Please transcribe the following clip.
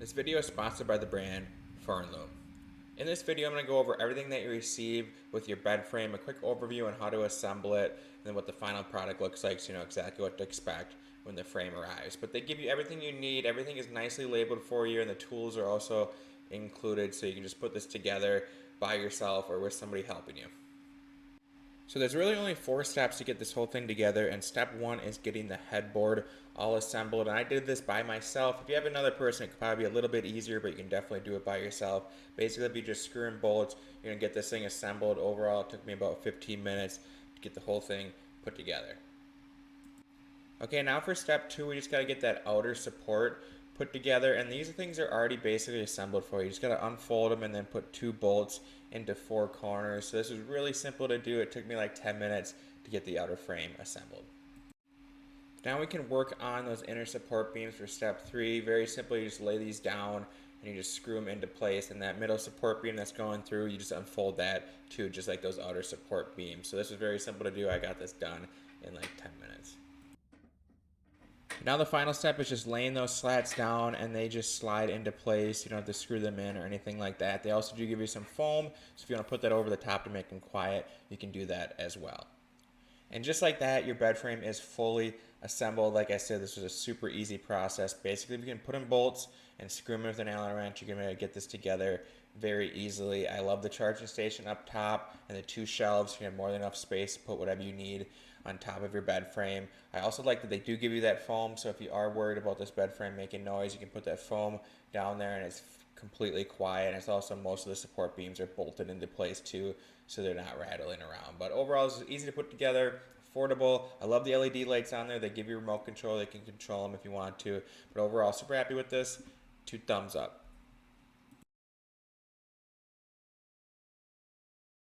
This video is sponsored by the brand Furnulem. In this video, I'm going to go over everything that you receive with your bed frame, a quick overview on how to assemble it, and then what the final product looks like so you know exactly what to expect when the frame arrives. But they give you everything you need, everything is nicely labeled for you, and the tools are also included so you can just put this together by yourself or with somebody helping you. So there's really only 4 steps to get this whole thing together, and step 1 is getting the headboard all assembled, and I did this by myself. If you have another person, it could probably be a little bit easier, but you can definitely do it by yourself. Basically, if you just screw in bolts, you're going to get this thing assembled. Overall, it took me about 15 minutes to get the whole thing put together. Okay, now for step 2, we just got to get that outer support put together, and these things are already basically assembled for you. You just got to unfold them and then put 2 bolts into 4 corners. So this is really simple to do. It took me like 10 minutes to get the outer frame assembled. Now we can work on those inner support beams for step 3. Very simply, you just lay these down and you just screw them into place, and that middle support beam that's going through, you just unfold that too, just like those outer support beams. So this is very simple to do. I got this done in like 10 minutes. Now the final step is just laying those slats down and they just slide into place. You don't have to screw them in or anything like that. They also do give you some foam, so if you want to put that over the top to make them quiet, you can do that as well. And just like that, your bed frame is fully assembled. Like I said, this was a super easy process. Basically, if you can put in bolts and screw them with an Allen wrench, you're going to get this together very easily. I love the charging station up top and the 2 shelves. You have more than enough space to put whatever you need on top of your bed frame. I also like that they do give you that foam, so if you are worried about this bed frame making noise, you can put that foam down there and it's completely quiet. And it's also, most of the support beams are bolted into place too, so they're not rattling around. But overall, it's easy to put together, affordable. I love the LED lights on there. They give you remote control. They can control them if you want to. But overall, super happy with this. 2 thumbs up.